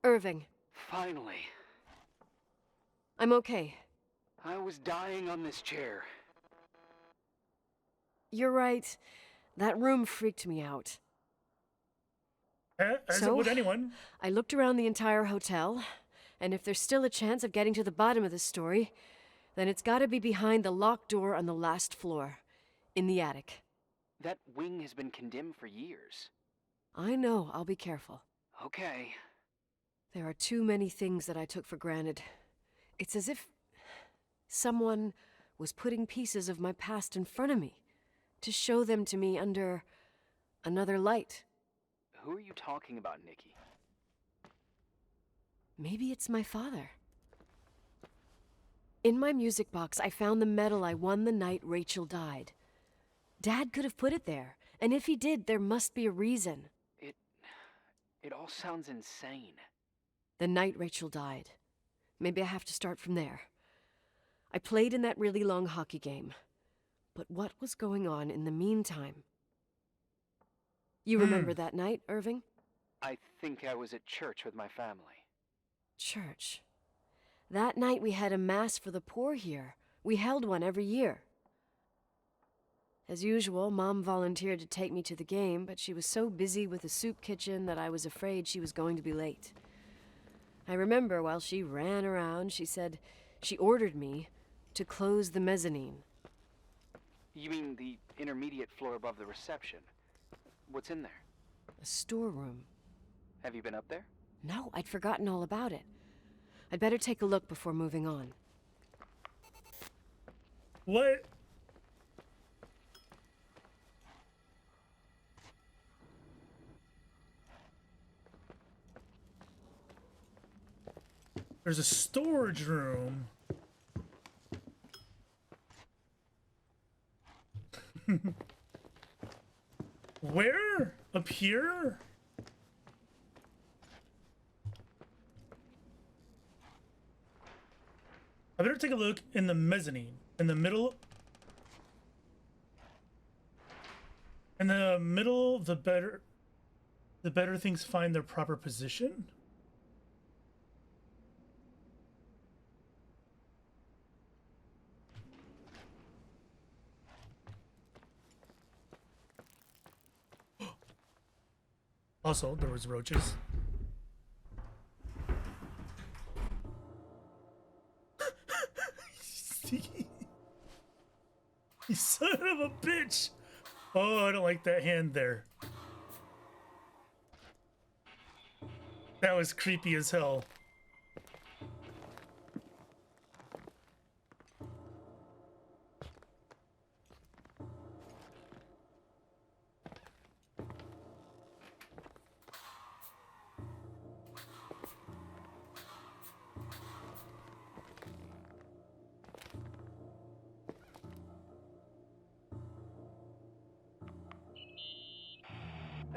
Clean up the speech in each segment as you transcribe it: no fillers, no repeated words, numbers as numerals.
Irving, Finally. I'm okay. I was dying on this chair. You're right. That room freaked me out. As it would anyone. I looked around the entire hotel, and if there's still a chance of getting to the bottom of this story, then it's gotta be behind the locked door on the last floor, in the attic. That wing has been condemned for years. I know, I'll be careful. Okay. There are too many things that I took for granted. It's as if someone was putting pieces of my past in front of me, to show them to me under another light. Who are you talking about, Nikki? Maybe it's my father. In my music box, I found the medal I won the night Rachel died. Dad could have put it there, and if he did, there must be a reason. It all sounds insane. The night Rachel died. Maybe I have to start from there. I played in that really long hockey game. But what was going on in the meantime? You remember that night, Irving? I think I was at church with my family. Church. That night we had a mass for the poor here. We held one every year. As usual, Mom volunteered to take me to the game, but she was so busy with the soup kitchen that I was afraid she was going to be late. I remember while she ran around, she said she ordered me to close the mezzanine. You mean the intermediate floor above the reception? What's in there? A storeroom. Have you been up there? No, I'd forgotten all about it. I'd better take a look before moving on. What? There's a storage room. Where? Up here? I better take a look in the mezzanine. In the middle. In the middle, the better things find their proper position. Also, there was roaches. You son of a bitch! Oh, I don't like that hand there. That was creepy as hell.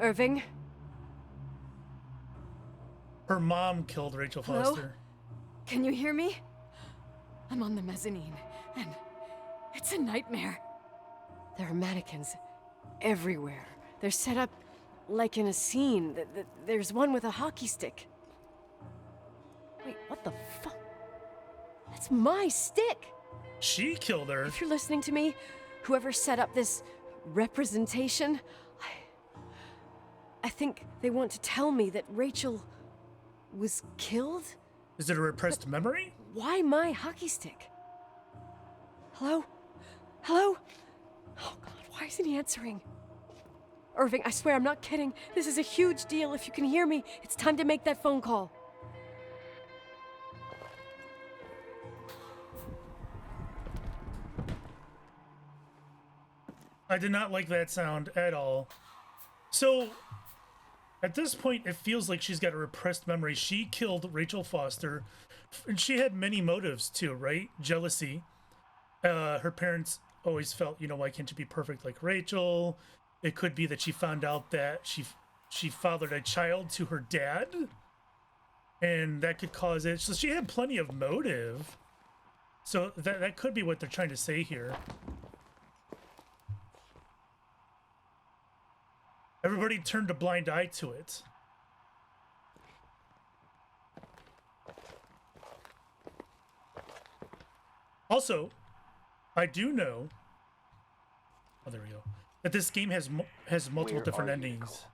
Irving? Her mom killed Rachel Hello? Foster. Can you hear me? I'm on the mezzanine, and it's a nightmare. There are mannequins everywhere. They're set up like in a scene. There's one with a hockey stick. Wait, what the fuck? That's my stick! She killed her. If you're listening to me, whoever set up this representation, I think they want to tell me that Rachel was killed? Is it a repressed memory? Why my hockey stick? Hello? Hello? Oh God, why isn't he answering? Irving, I swear I'm not kidding. This is a huge deal. If you can hear me, it's time to make that phone call. I did not like that sound at all. So, at this point, it feels like she's got a repressed memory. She killed Rachel Foster, and she had many motives too, right? Jealousy. Her parents always felt, you know, why can't you be perfect like Rachel? It could be that she found out that she fathered a child to her dad, and that could cause it. So she had plenty of motive. So that could be what they're trying to say here. Everybody turned a blind eye to it. Also, I do know. Oh, there we go. That this game has multiple Where different are you, endings.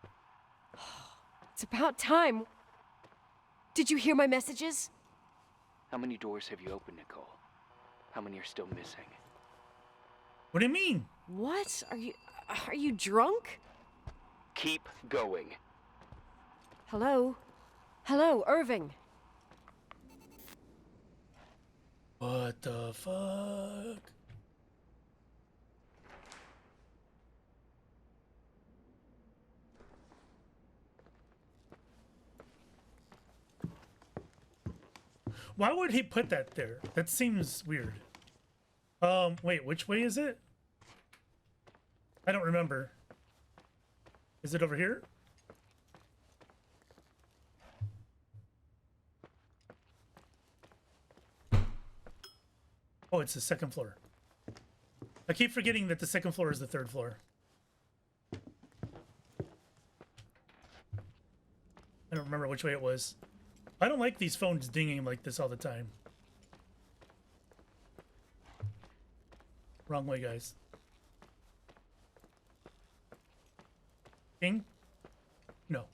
It's about time. Did you hear my messages? How many doors have you opened, Nicole? How many are still missing? What do you mean? What? Are you drunk? Keep going. Hello? Hello, Irving. What the fuck? Why would he put that there? That seems weird. Wait, which way is it? I don't remember. Is it over here? Oh, it's the second floor. I keep forgetting that the second floor is the third floor. I don't remember which way it was. I don't like these phones dinging like this all the time. Wrong way, guys. Ding? No.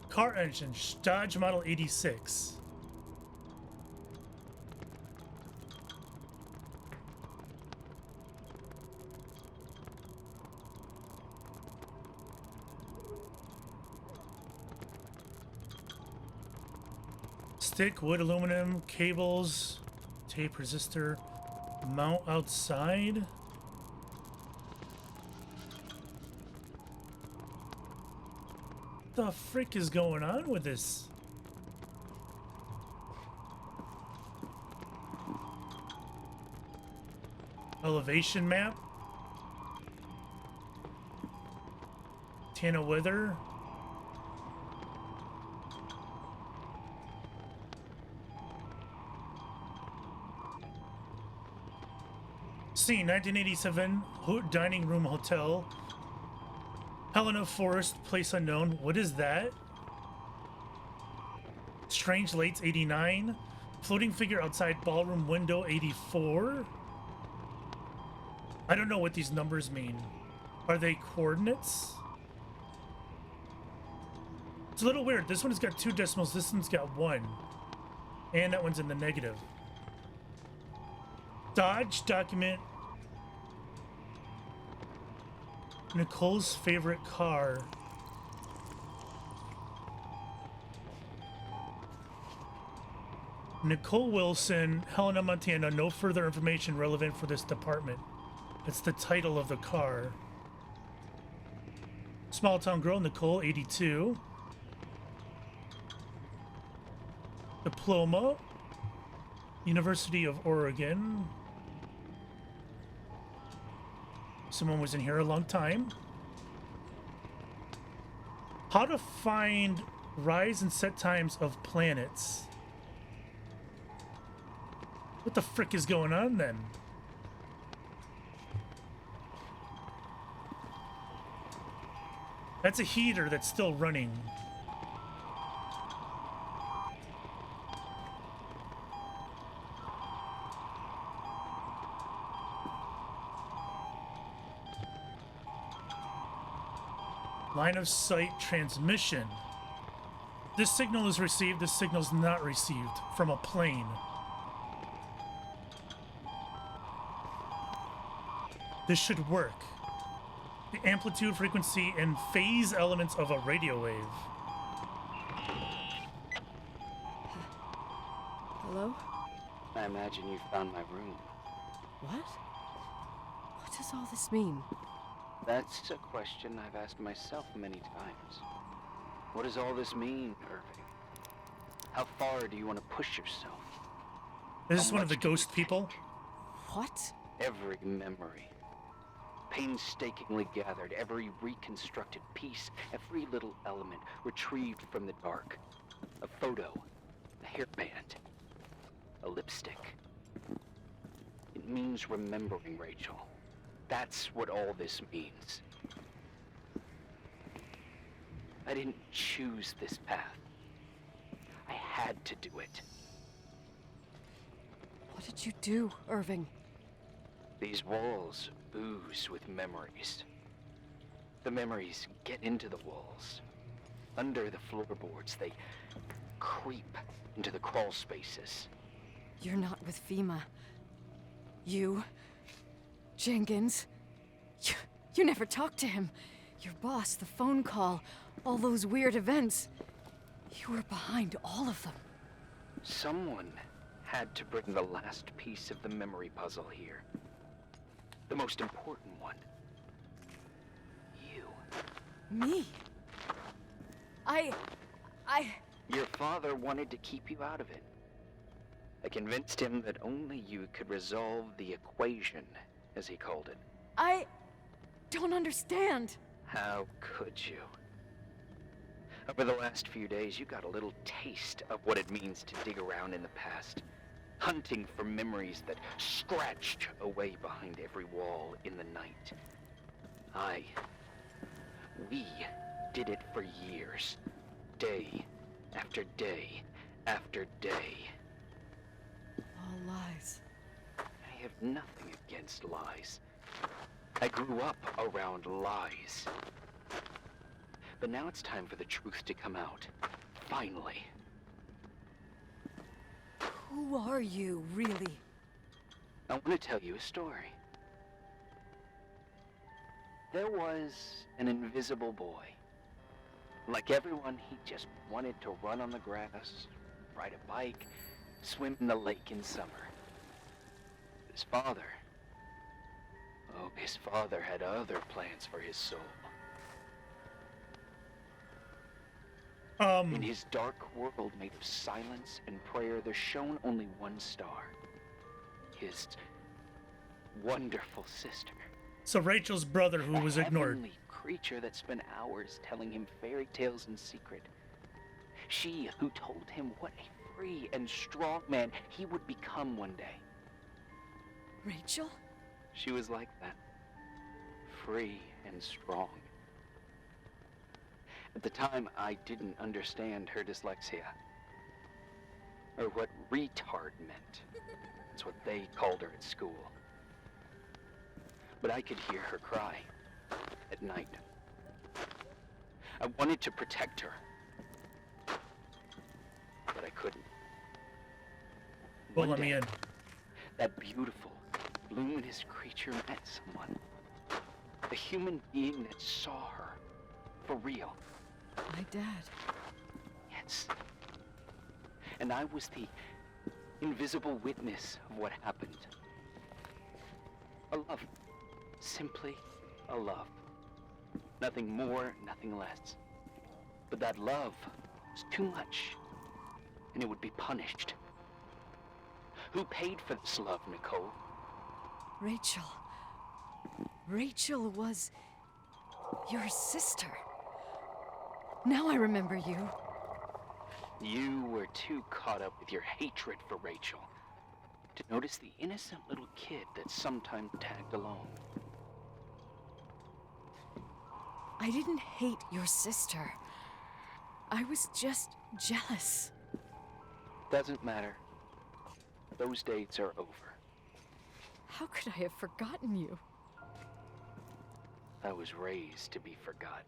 Car engine, Dodge Model 86. Stick, wood, aluminum, cables, tape resistor, mount outside. What the frick is going on with this? Elevation map. Tana weather. Scene 1987 dining room hotel. Helena Forest, place unknown. What is that? Strange Lates 89. Floating figure outside ballroom window 84. I don't know what these numbers mean. Are they coordinates? It's a little weird. This one's got 2 decimals. This one's got 1. And that one's in the negative. Dodge document. Nicole's favorite car. Nicole Wilson, Helena, Montana. No further information relevant for this department. It's the title of the car. Small town girl, Nicole, 82. Diploma. University of Oregon. Someone was in here a long time. How to find rise and set times of planets. What the frick is going on then? That's a heater that's still running. Line of sight transmission. This signal is received, this signal is not received from a plane. This should work. The amplitude, frequency, and phase elements of a radio wave. Hello? I imagine you found my room. What? What does all this mean? That's a question I've asked myself many times. What does all this mean, Irving? How far do you want to push yourself? Is this How one of the much do you ghost people? What? Every memory, painstakingly gathered, every reconstructed piece, every little element retrieved from the dark. A photo, a hairband, a lipstick. It means remembering, Rachel. That's what all this means. I didn't choose this path. I had to do it. What did you do, Irving? These walls ooze with memories. The memories get into the walls. Under the floorboards, they creep into the crawl spaces. You're not with FEMA. You... Jenkins... You never talked to him. Your boss, the phone call, all those weird events. You were behind all of them. Someone had to bring the last piece of the memory puzzle here. The most important one. You. Me? I... Your father wanted to keep you out of it. I convinced him that only you could resolve the equation, as he called it. I don't understand. How could you? Over the last few days, you got a little taste of what it means to dig around in the past, hunting for memories that scratched away behind every wall in the night. We did it for years, day after day after day. All lies. I have nothing against lies. I grew up around lies. But now it's time for the truth to come out. Finally. Who are you, really? I want to tell you a story. There was an invisible boy. Like everyone, he just wanted to run on the grass, ride a bike, swim in the lake in summer. His father had other plans for his soul. In his dark world made of silence and prayer, there shone only one star. His wonderful sister. So Rachel's brother who was ignored. A heavenly creature that spent hours telling him fairy tales in secret. She who told him what a free and strong man he would become one day. Rachel? She was like that. Free and strong. At the time, I didn't understand her dyslexia. Or what retard meant. That's what they called her at school. But I could hear her cry at night. I wanted to protect her. But I couldn't. Well, One let me day, in. that beautiful, luminous creature met someone. A human being that saw her. For real. My dad. Yes. And I was the invisible witness of what happened. A love. Simply a love. Nothing more, nothing less. But that love was too much, and it would be punished. Who paid for this love, Nicole? Rachel. Rachel was... your sister. Now I remember you. You were too caught up with your hatred for Rachel to notice the innocent little kid that sometimes tagged along. I didn't hate your sister. I was just jealous. Doesn't matter. Those days are over. How could I have forgotten you? I was raised to be forgotten.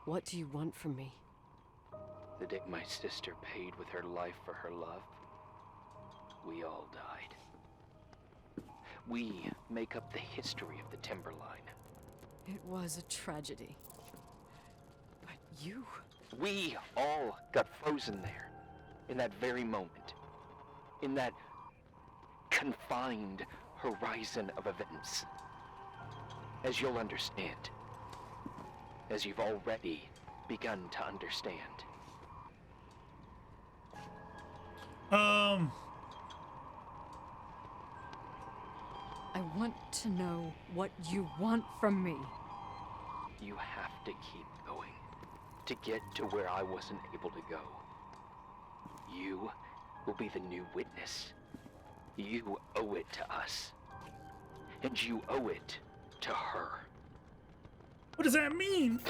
What do you want from me? The day my sister paid with her life for her love, we all died. We make up the history of the Timberline. It was a tragedy. But you... We all got frozen there, in that very moment. In that confined horizon of events. As you'll understand. As you've already begun to understand. I want to know what you want from me. You have to keep going. To get to where I wasn't able to go. You will be the new witness. You owe it to us. And you owe it to her. What does that mean?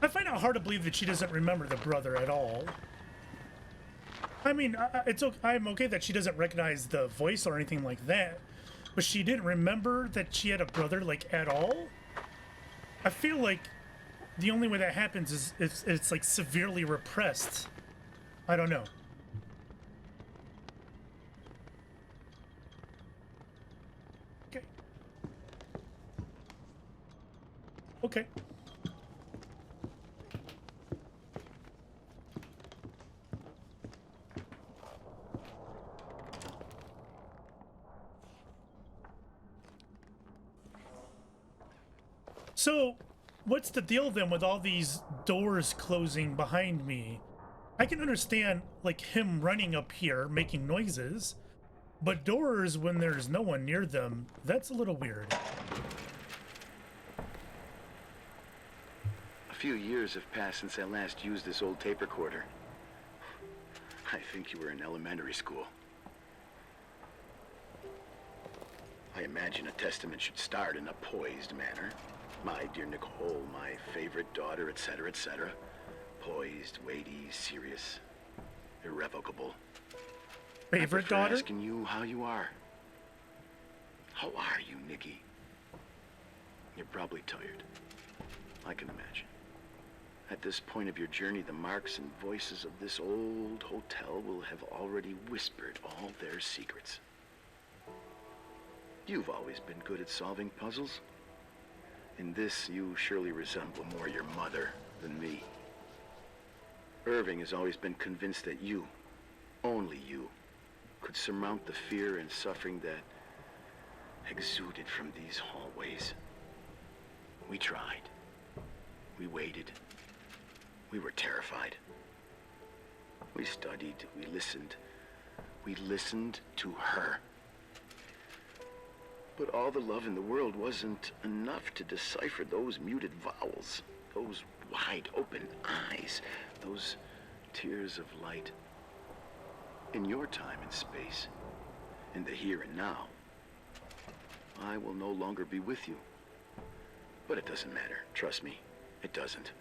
I find it hard to believe that she doesn't remember the brother at all. I mean, I'm okay that she doesn't recognize the voice or anything like that, but she didn't remember that she had a brother, like, at all? I feel like the only way that happens is if it's, like, severely repressed. I don't know. Okay. Okay. So, what's the deal then with all these doors closing behind me? I can understand, like, him running up here, making noises, but doors when there's no one near them, that's a little weird. A few years have passed since I last used this old tape recorder. I think you were in elementary school. I imagine a testament should start in a poised manner. My dear Nicole, my favorite daughter, etc., etc. Poised, weighty, serious, irrevocable. Favorite daughter? Asking you how you are. How are you, Nikki? You're probably tired. I can imagine. At this point of your journey, the marks and voices of this old hotel will have already whispered all their secrets. You've always been good at solving puzzles. In this, you surely resemble more your mother than me. Irving has always been convinced that you, only you, could surmount the fear and suffering that exuded from these hallways. We tried. We waited. We were terrified. We studied. We listened. We listened to her. But all the love in the world wasn't enough to decipher those muted vowels, those wide open eyes, those tears of light. In your time and space, in the here and now, I will no longer be with you. But it doesn't matter, trust me, it doesn't.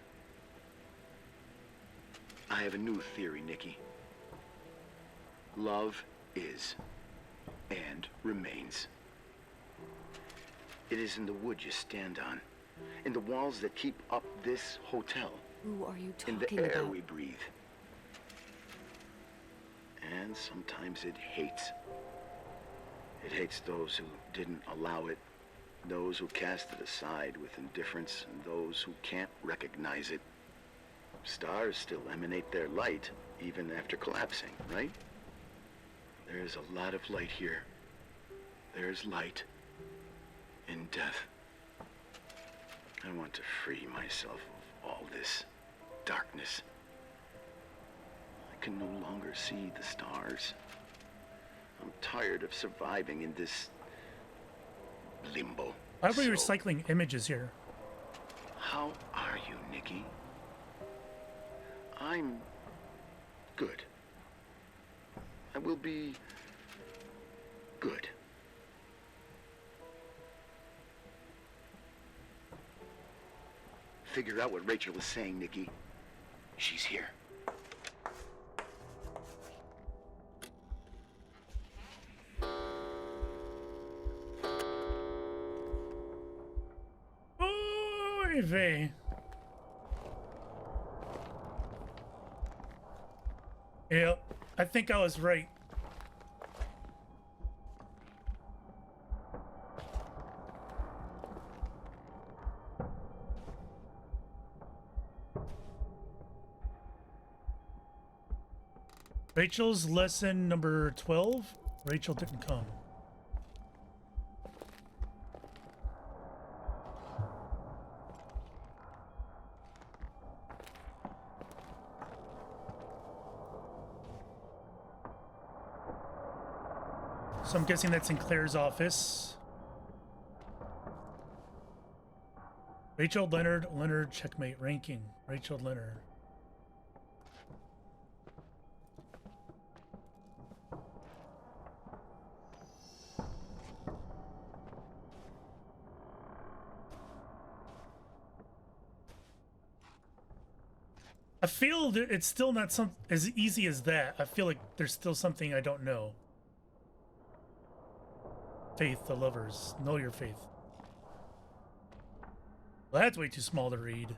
I have a new theory, Nikki. Love is and remains. It is in the wood you stand on, in the walls that keep up this hotel, Who are you talking in the air about? we breathe. And sometimes it hates. It hates those who didn't allow it, those who cast it aside with indifference, and those who can't recognize it. Stars still emanate their light, even after collapsing, right? There is a lot of light here. There's light in death. I want to free myself of all this darkness. I can no longer see the stars. I'm tired of surviving in this limbo. Why are we So, recycling images here? how are you, Nikki? I'm good. I will be good. Figure out what Rachel is saying, Nikki. She's here. Oy vey. Yeah, I think I was right. Rachel's lesson number 12. Rachel didn't come. So I'm guessing that's in Claire's office. Rachel, Leonard, checkmate, ranking. Rachel, Leonard. I feel that it's still not as easy as that. I feel like there's still something I don't know. Faith, the lovers. Know your faith. Well, that's way too small to read.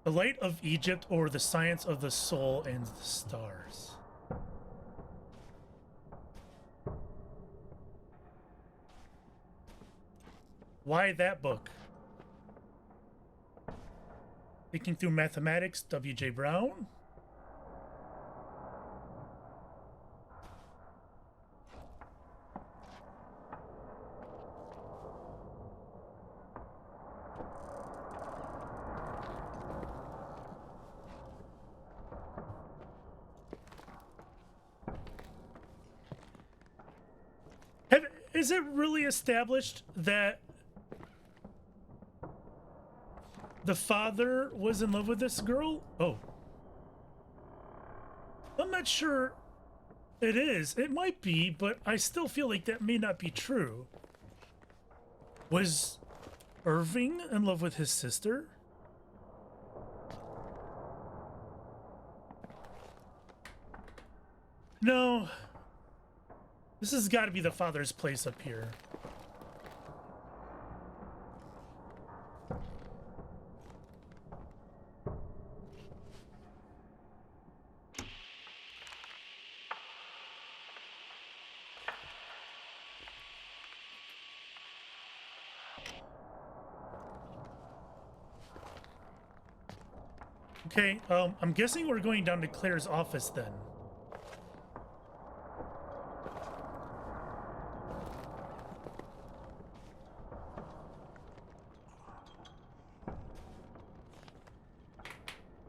The light of Egypt, or the science of the soul and the stars. Why that book? Thinking through mathematics, W.J. Brown. Is it really established that the father was in love with this girl? Oh. I'm not sure it is. It might be, but I still feel like that may not be true. Was Irving in love with his sister? No. This has got to be the father's place up here. Okay, I'm guessing we're going down to Claire's office then.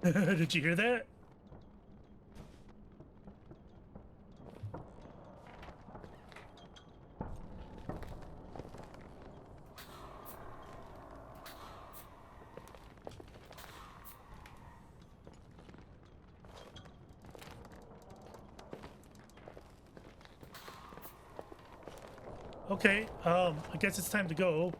Did you hear that? Okay, I guess it's time to go.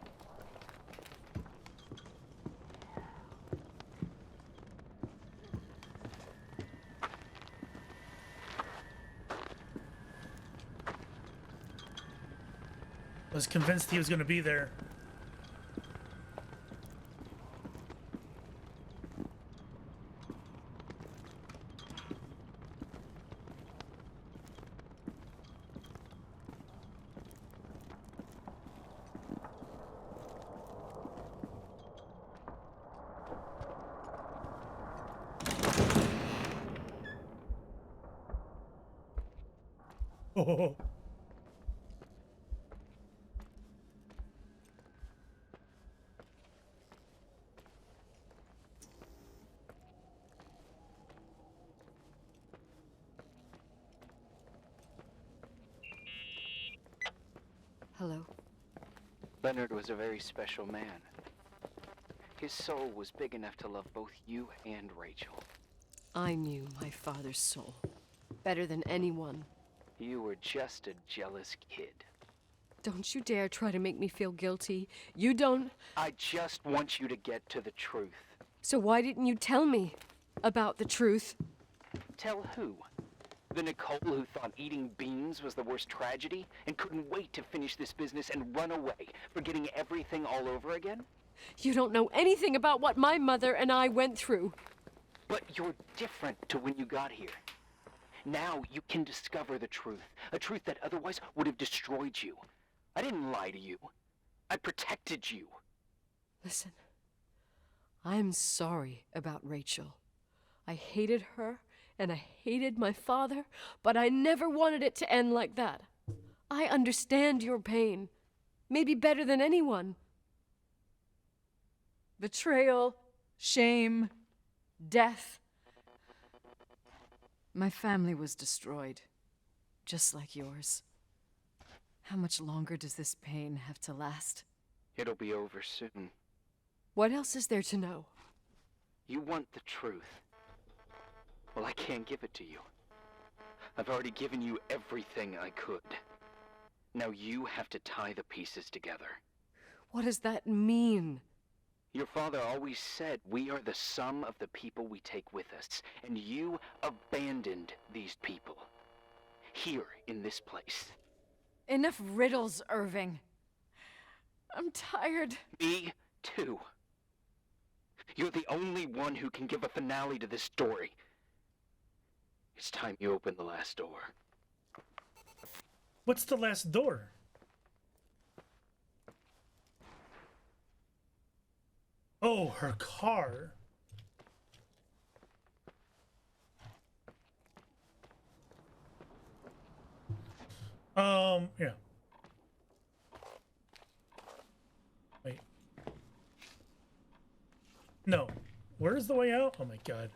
I was convinced he was going to be there. Oh. Hello. Leonard was a very special man. His soul was big enough to love both you and Rachel. I knew my father's soul better than anyone. You were just a jealous kid. Don't you dare try to make me feel guilty. You don't... I just want you to get to the truth. So why didn't you tell me about the truth? Tell who? The Nicole who thought eating beans was the worst tragedy and couldn't wait to finish this business and run away, forgetting everything all over again? You don't know anything about what my mother and I went through. But you're different to when you got here. Now you can discover the truth, a truth that otherwise would have destroyed you. I didn't lie to you. I protected you. Listen, I'm sorry about Rachel. I hated her, and I hated my father, but I never wanted it to end like that. I understand your pain, maybe better than anyone. Betrayal, shame, death. My family was destroyed, just like yours. How much longer does this pain have to last? It'll be over soon. What else is there to know? You want the truth. Well, I can't give it to you. I've already given you everything I could. Now you have to tie the pieces together. What does that mean? Your father always said we are the sum of the people we take with us, and you abandoned these people. Here, in this place. Enough riddles, Irving. I'm tired. Me too. You're the only one who can give a finale to this story. It's time you open the last door. What's the last door? Oh, her car. Yeah. Wait. No. Where's the way out? Oh my god.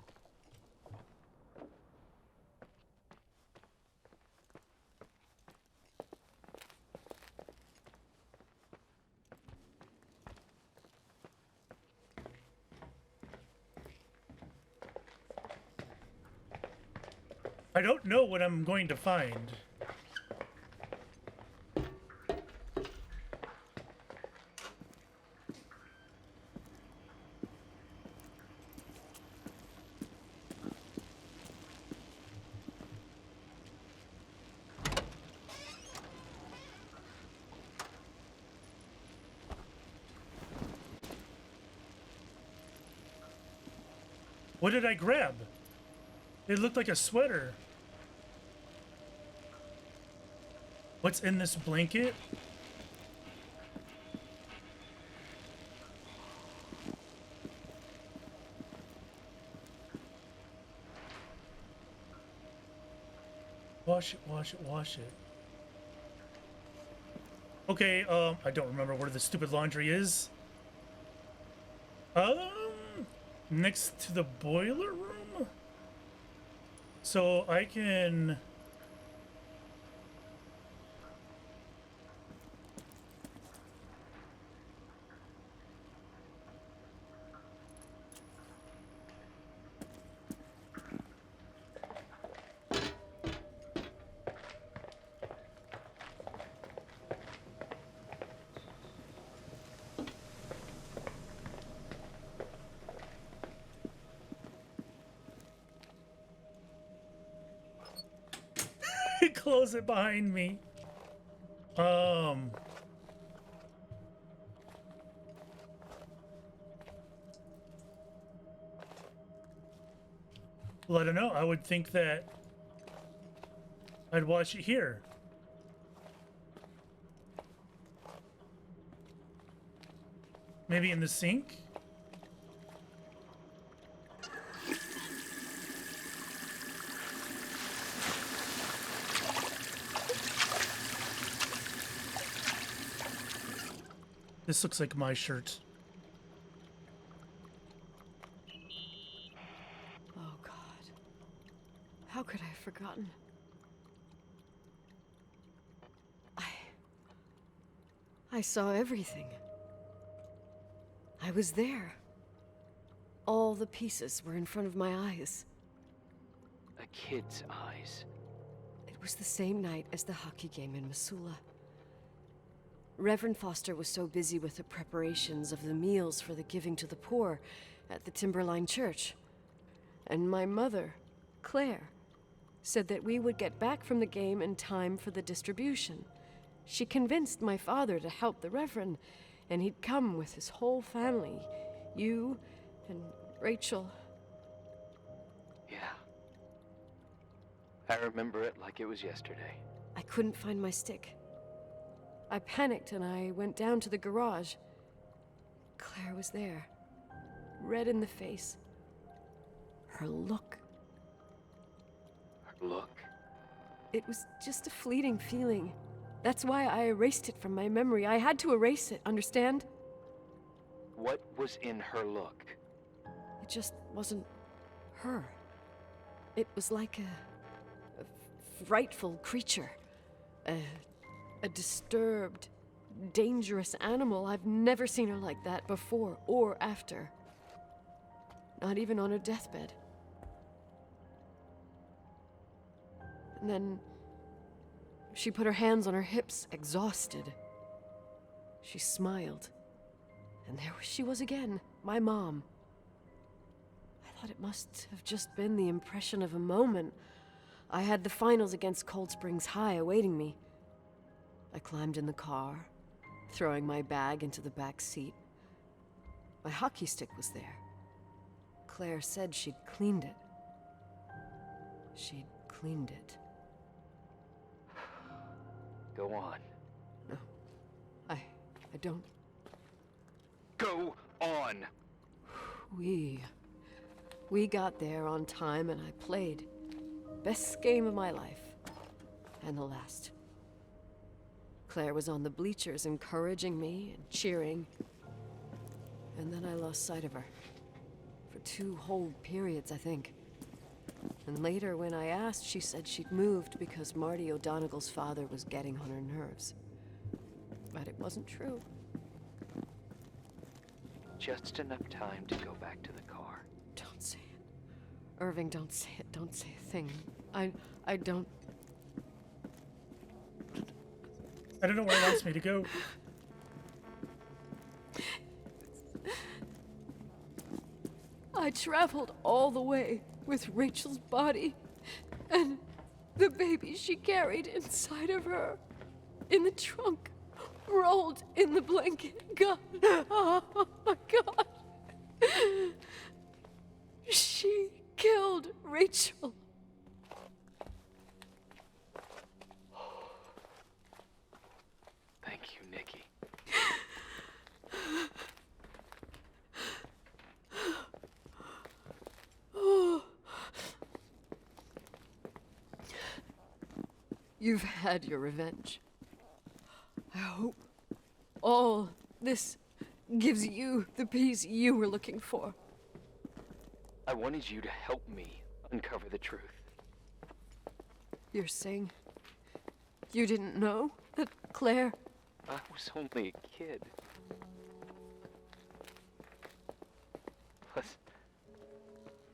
I don't know what I'm going to find. What did I grab? It looked like a sweater. What's in this blanket? Wash it, wash it, wash it. Okay, I don't remember where the stupid laundry is. Next to the boiler room? So I can... close it behind me. Well, I don't know. I would think that I'd wash it here. Maybe in the sink? This looks like my shirt. Oh, God. How could I have forgotten? I saw everything. I was there. All the pieces were in front of my eyes. A kid's eyes. It was the same night as the hockey game in Missoula. Reverend Foster was so busy with the preparations of the meals for the giving to the poor at the Timberline Church. And my mother, Claire, said that we would get back from the game in time for the distribution. She convinced my father to help the Reverend, and he'd come with his whole family. You and Rachel. I remember it like it was yesterday. I couldn't find my stick. I panicked and I went down to the garage. Claire was there, red in the face. Her look. Her look? It was just a fleeting feeling. That's why I erased it from my memory. I had to erase it, understand? What was in her look? It just wasn't her. It was like a frightful creature. A disturbed, dangerous animal. I've never seen her like that before or after. Not even on her deathbed. And then she put her hands on her hips, exhausted. She smiled. And there she was again, my mom. I thought it must have just been the impression of a moment. I had the finals against Cold Springs High awaiting me. I climbed in the car, throwing my bag into the back seat. My hockey stick was there. Claire said she'd cleaned it. She'd cleaned it. Go on. No, I don't. Go on! We got there on time and I played. Best game of my life. And the last. Claire was on the bleachers encouraging me and cheering. And then I lost sight of her. For 2 whole periods, I think. And later, when I asked, she said she'd moved because Marty O'Donegal's father was getting on her nerves. But it wasn't true. Just enough time to go back to the car. Don't say it. Irving, don't say it. Don't say a thing. I don't... I don't know where it wants me to go. I traveled all the way with Rachel's body and the baby she carried inside of her in the trunk, rolled in the blanket. God, oh my God. She killed Rachel. Thank you, Nikki. You've had your revenge. I hope all this gives you the peace you were looking for. I wanted you to help me uncover the truth. You're saying you didn't know that Claire... I was only a kid. Plus,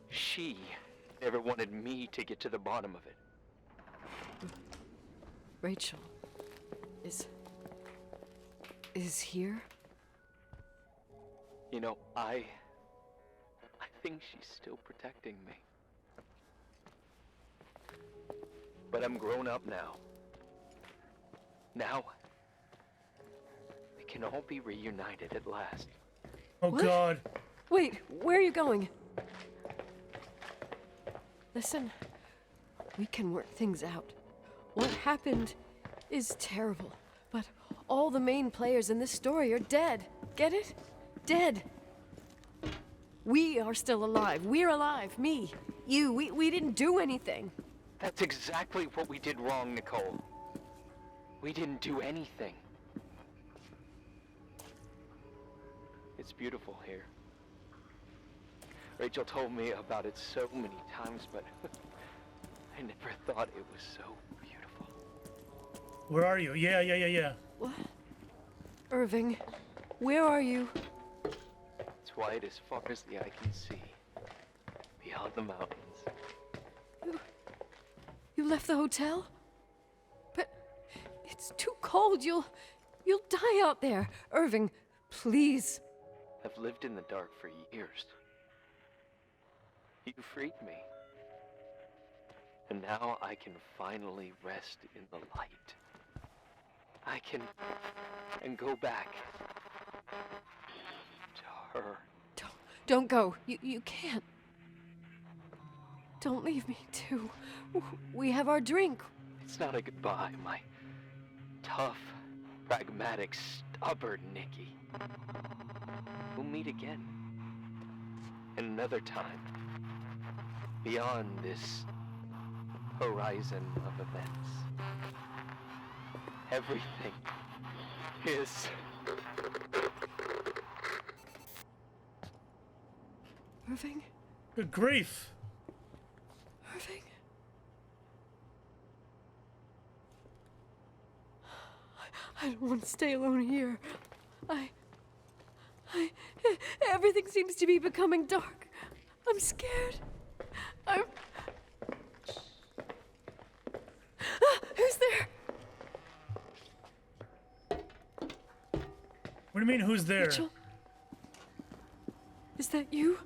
she never wanted me to get to the bottom of it. Rachel is here? You know, I think she's still protecting me. But I'm grown up now. Now, we can all be reunited at last. Oh, What? God. Wait, where are you going? Listen, we can work things out. What happened is terrible, but all the main players in this story are dead. Get it? Dead. We are still alive. We're alive. Me, you, we didn't do anything. That's exactly what we did wrong, Nicole. We didn't do anything. It's beautiful here. Rachel told me about it so many times, but I never thought it was so beautiful. Where are you? Yeah. What? Irving, where are you? It's white as far as the eye can see, beyond the mountains. You left the hotel? But it's too cold. You'll die out there. Irving, please. I've lived in the dark for years. You freed me. And now I can finally rest in the light. I can go back to her. Don't go. You can't. Don't leave me, too. We have our drink. It's not a goodbye, my tough, pragmatic, stubborn Nikki. We'll meet again. Another time. Beyond this horizon of events. Everything is... Irving? Good grief. Irving? I don't want to stay alone here. Everything seems to be becoming dark. I'm scared. Who's there? What do you mean, who's there? Rachel? Is that you?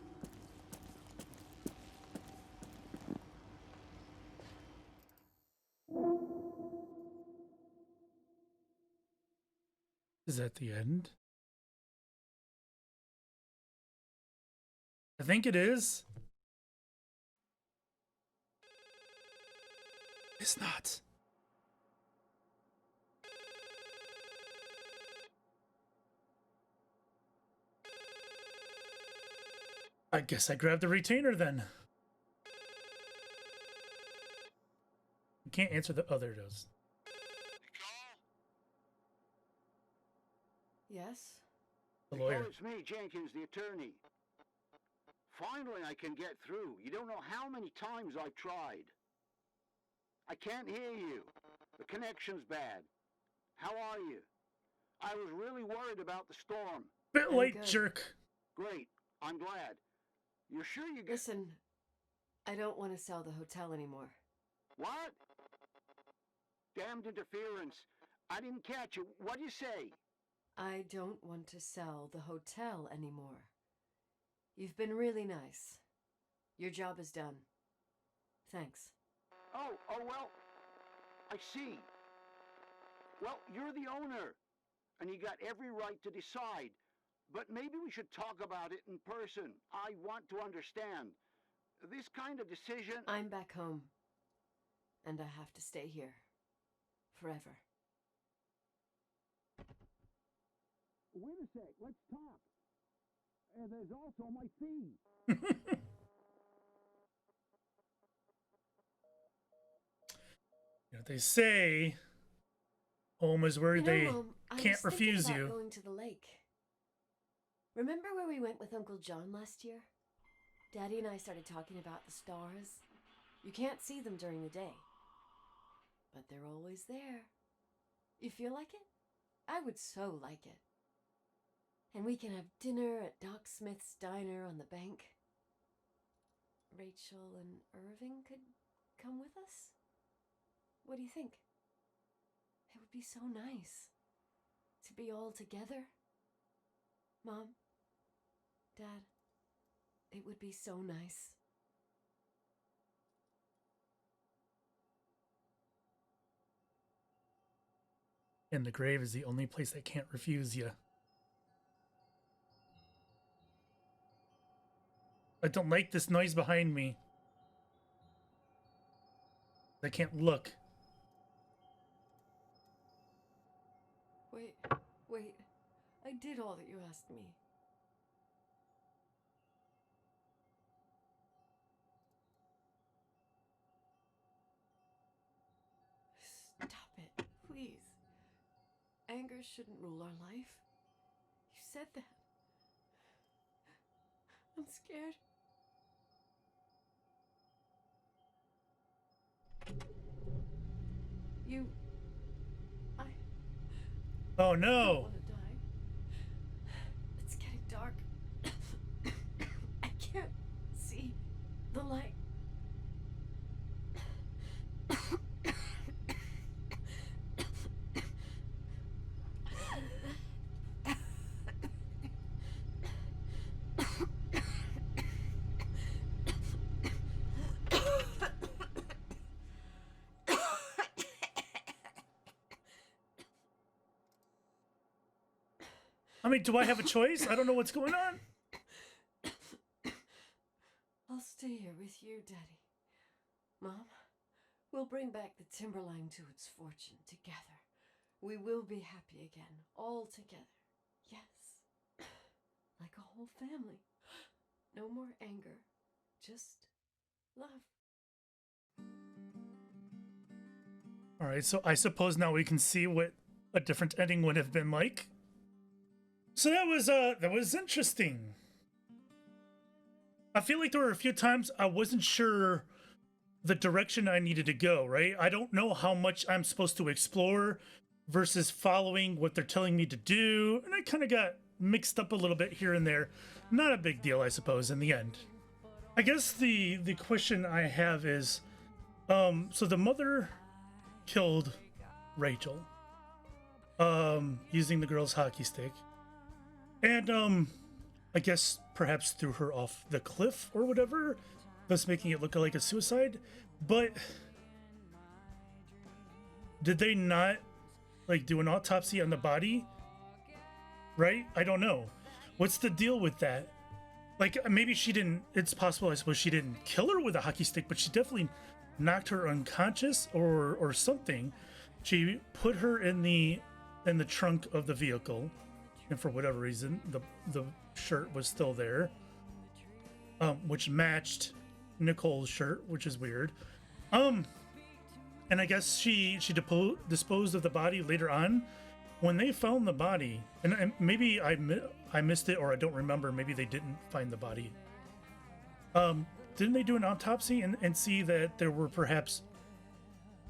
Is that the end? I think it is. It's not. I guess I grabbed the retainer then. You can't answer the other does. Yes? The lawyer. It's me, Jenkins, the attorney. Finally, I can get through. You don't know how many times I've tried. I can't hear you. The connection's bad. How are you? I was really worried about the storm. Bit I'm late, good. jerk. Great. I'm glad. You're sure you get... Listen, I don't want to sell the hotel anymore. What? Damned interference. I didn't catch you. What'd you say? I don't want to sell the hotel anymore. You've been really nice. Your job is done. Thanks. Oh, well, I see. Well, you're the owner, and you got every right to decide. But maybe we should talk about it in person. I want to understand. This kind of decision... I'm back home, and I have to stay here. Forever. Wait a sec, let's talk. There's also my fee. You know, they say home is where they Mom, I can't was thinking refuse about you. going to the lake. Remember where we went with Uncle John last year? Daddy and I started talking about the stars. You can't see them during the day, but they're always there. You feel like it? I would so like it. And we can have dinner at Doc Smith's diner on the bank. Rachel and Irving could come with us? What do you think? It would be so nice to be all together. Mom, Dad, it would be so nice. And the grave is the only place that can't refuse you. I don't like this noise behind me. I can't look. Wait. I did all that you asked me. Stop it, please. Anger shouldn't rule our life. You said that. I'm scared. Oh I don't no! want to die. It's getting dark. I can't see the light. I mean, do I have a choice? I don't know what's going on. I'll stay here with you, Daddy. Mom, we'll bring back the Timberline to its fortune together. We will be happy again, all together. Yes. Like a whole family. No more anger, just love. All right, so I suppose now we can see what a different ending would have been like. So that was interesting. I feel like there were a few times I wasn't sure the direction I needed to go, right? I don't know how much I'm supposed to explore versus following what they're telling me to do, and I kind of got mixed up a little bit here and there. Not a big deal, I suppose, in the end. I guess the question I have is, so the mother killed Rachel, using the girl's hockey stick, and I guess perhaps threw her off the cliff or whatever, thus making it look like a suicide. But did they not like do an autopsy on the body? Right? I don't know. What's the deal with that? Like, maybe she didn't, it's possible, I suppose, she didn't kill her with a hockey stick, but she definitely knocked her unconscious or something. She put her in the trunk of the vehicle, and for whatever reason, the shirt was still there, which matched Nicole's shirt, which is weird. And I guess she disposed of the body later on. When they found the body, and maybe I missed it or I don't remember, maybe they didn't find the body. Didn't they do an autopsy and see that there were perhaps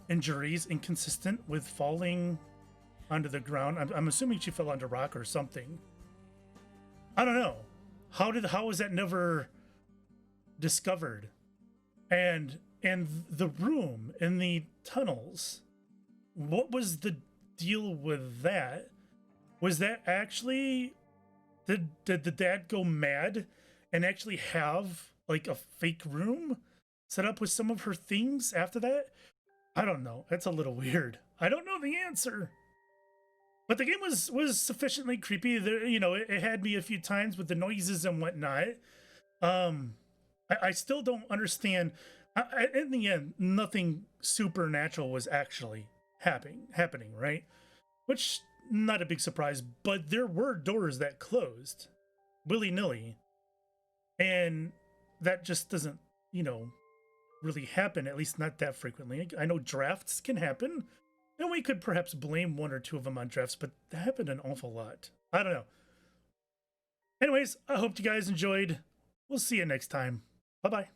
injuries inconsistent with falling onto the ground? I'm assuming she fell onto rock or something. I don't know. How was that never discovered? And the room in the tunnels, what was the deal with that? Was that actually, did the dad go mad and actually have like a fake room set up with some of her things after that? I don't know. That's a little weird. I don't know the answer. But the game was sufficiently creepy. There, you know, it had me a few times with the noises and whatnot. I still don't understand. In the end, nothing supernatural was actually happening, right? Which, not a big surprise, but there were doors that closed willy-nilly, and that just doesn't, really happen, at least not that frequently. I know drafts can happen, and we could perhaps blame one or two of them on drafts, but that happened an awful lot. I don't know. Anyways, I hope you guys enjoyed. We'll see you next time. Bye-bye.